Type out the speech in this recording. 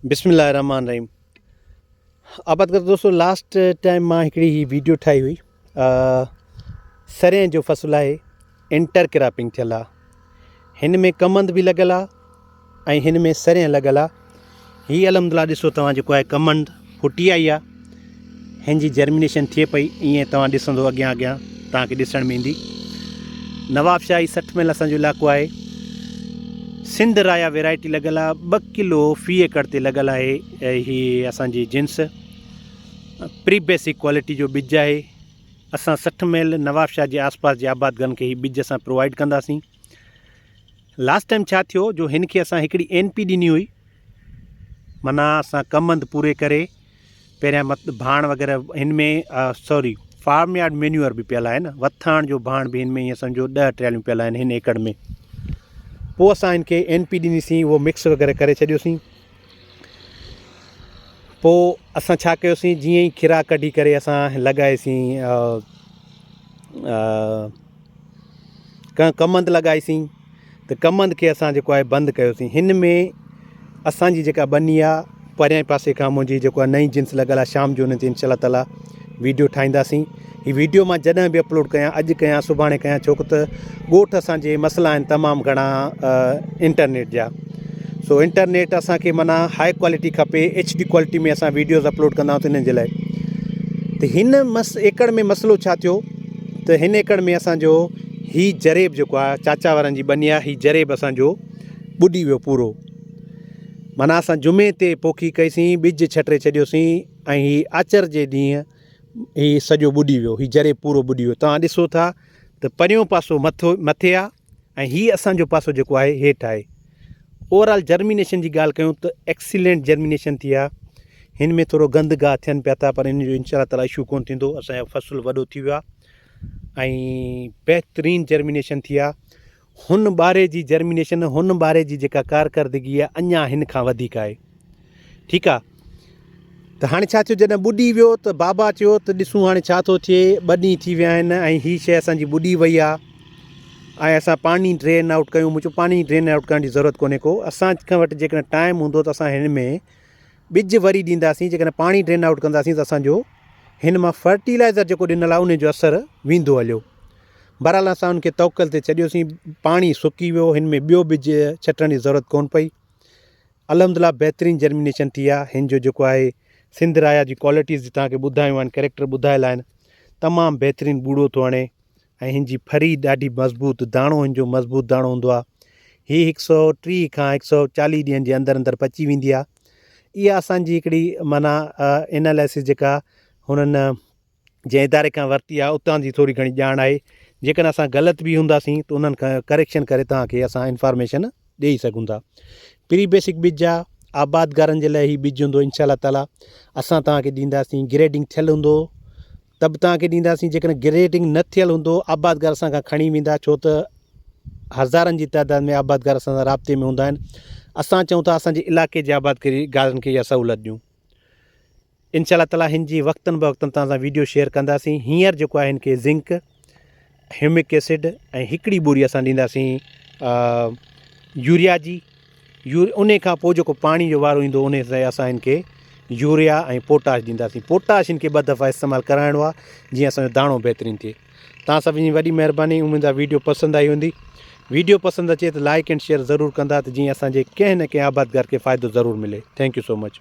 बिस्मिल्लाहिर्रहमानिर्रहीम। आबाद कर दोस्तों, लास्ट टाइम मां हिकिड़ी ही वीडियो ठाही हुई। सरें जो फ़सुल आहे, इंटर क्रॉपिंग थियल आहे। हिन में कमंद बि लॻल आहे ऐं हिन में सरें लॻल आहे। हीअ अलहमदिल्ला ॾिसो तव्हां जेको आहे कमंद फुटी आई आहे, हिन जी जर्मिनेशन थिए पई। ईअं तव्हां ॾिसंदो अॻियां अॻियां तव्हांखे ॾिसण में ईंदी। नवाबशाही 60 मैल असांजो इलाइक़ो आहे। सिंध राया वैरायटी लॻल आहे, 2 किलो फी एकड़ ते लॻल आहे। हीअ असांजी जिन्स प्री बेसिक क्वालिटी जो ॿिज आहे। असां 60 मैल नवाबशाह जे आसपास जे आबादगरनि खे हीअ ॿिज असां प्रोवाइड कंदासीं। लास्ट टाइम छा थियो जो हिन खे असां हिकिड़ी NP ॾिनी हुई, माना असां कमंद पूरे करे पहिरियां भाण वग़ैरह हिन में फार्म यार्ड मैन्यूअर बि पियल आहे न, वथाण जो भाण बि हिन में ईअं सम्झो 10 ट्रेलियूं पियल आहिनि हिन एकड़ में। पोइ असां हिनखे NP ॾिनीसीं, उहो मिक्स वग़ैरह करे छॾियोसीं। पोइ असां छा कयोसीं, जीअं ई खिरा कढी करे असां लॻाएसीं कमंद लॻाईसीं, त कमंद खे असां जेको आहे बंदि कयोसीं। हिन में असांजी जेका बनी आहे, परियां पासे खां मुंहिंजी जेको आहे नई जिन्स लॻल आहे, शाम जो हुन ते इंशाअल्लाह ताला वीडियो ठाहींदासीं। हीअ वीडियो मां जॾहिं बि अपलोड कयां, अॼु कयां सुभाणे कयां, छो त ॻोठ असांजे मसइला आहिनि तमामु घणा इंटरनेट जा। सो इंटरनेट असांखे माना हाई क्वालिटी खपे, HD क्वालिटी में असां वीडियोज़ अपलोड कंदा आहियूं, त हिन जे लाइ। त हिन एकड़ में मसइलो छा थियो, त हिन एकड़ में असांजो हीअ जरेब जेको आहे चाचा वारनि जी बनी आहे, हीअ जरेब असांजो ॿुॾी वियो पूरो। माना असां जुमे ते पोखी कईसीं, ॿिज छटे छॾियोसीं ऐं हीअ आचर जे ॾींहुं हीअ सॼो ॿुॾी वियो, हीअ जरेब पूरो ॿुॾी वियो। तव्हां ॾिसो था त परियों पासो मथे आहे ऐं हीअ असांजो पासो जेको आहे हेठि आहे। ओवरऑल जर्मिनेशन जी ॻाल्हि कयूं त एक्सीलेंट जर्मिनेशन थी आहे। हिन में थोरो गंद गाह थियनि पिया था, पर हिन जो इंशाअल्लाह ताला इशू कोन थींदो। असांजो फ़सुलु वॾो थी वियो आहे ऐं बहितरीनु जर्मिनेशन थी आहे। हुन ॿारे जी जर्मिनेशन, हुन ॿारे जी जेका कारकर्दगी आहे, अञा हिन खां वधीक आहे। ठीकु आहे, त हाणे छा थियो, जॾहिं ॿुॾी वियो त बाबा चयो त ॾिसूं हाणे छा थो थिए। 2 ॾींहं थी विया आहिनि ऐं हीअ शइ असांजी ॿुॾी वई आहे ऐं असां पाणी ड्रेन आउट कयूं। मुंहिंजो पाणी ड्रेन आउट करण जी ज़रूरत कोन्हे को। असांखे वटि जेकॾहिं टाइम हूंदो त असां हिन में ॿिज वरी ॾींदासीं। जेकॾहिं पाणी ड्रेन आउट कंदासीं त असांजो हिन मां फर्टिलाइज़र जेको ॾिनल आहे उन जो असरु वेंदो हलियो। बहरहाल असां उनखे तवकल ते छॾियोसीं, पाणी सुकी वियो, हिन में ॿियो ॿिज छटण जी ज़रूरत कोन पई। अलहमदिल्ला बहितरीनु जर्मिनेशन थी आहे। हिन जो जेको आहे सिंध राया जी क्वालिटीज़ तव्हांखे ॿुधायूं आहिनि, कैरेक्टर ॿुधायल आहिनि। तमामु बहितरीनु ॿूड़ो थो हणे ऐं हिन जी फरी ॾाढी मज़बूत, दाणो हिन जो मज़बूत दाणो हूंदो आहे। हीअ 130 खां 140 ॾींहंनि जे अंदरि अंदरि पची वेंदी आहे। इहा असांजी हिकिड़ी माना एनालिसिस जेका हुननि जंहिं इदारे खां वरिती आहे, उतां जी थोरी घणी ॼाण आहे। जेकॾहिं असां ग़लति बि हूंदासीं त उन्हनि खां करेक्शन करे तव्हांखे असां इंफॉर्मेशन ॾेई सघूं था। प्री बेसिक ॿिज आहे, आबादगारनि जे लाइ हीअ ॿिज हूंदो इंशाअल्लाह ताला। असां तव्हांखे ॾींदासीं, ग्रेडिंग थियलु हूंदो त बि तव्हांखे ॾींदासीं। जेकॾहिं ग्रेडिंग न थियलु हूंदो, आबादगार असां खां खणी वेंदा, छो त हज़ारनि जी तइदाद में आबादगार असां सां राब्ते में हूंदा आहिनि। असां चऊं था असांजे इलाइक़े जे आबादगारनि खे इहा सहूलियत ॾियूं। इंशाअल्लाह ताला हिन जी वक़्तनि ब वक़्तनि तव्हां सां वीडियो शेयर कंदासीं। हींअर जेको आहे हिन खे ज़िंक, ह्यूमिक एसिड ऐं हिकिड़ी बोरी असां ॾींदासीं यूरिया जी। उन खां पोइ जेको पाणी जो वारो ईंदो, उन सां असां हिन खे यूरिया ऐं पोटाश ॾींदासीं। पोटाश हिन खे 2 दफ़ा इस्तेमालु कराइणो आहे, जीअं असांजो दाणो बहितरीनु थिए। तव्हां सभिनी जी वॾी महिरबानी। उमेद आहे वीडियो पसंदि आई हूंदी। वीडियो पसंदि अचे त लाइक एंड शेयर ज़रूरु कंदा, त जीअं असांजे कंहिं न कंहिं आबादगार खे फ़ाइदो ज़रूरु मिले। Thank you so much.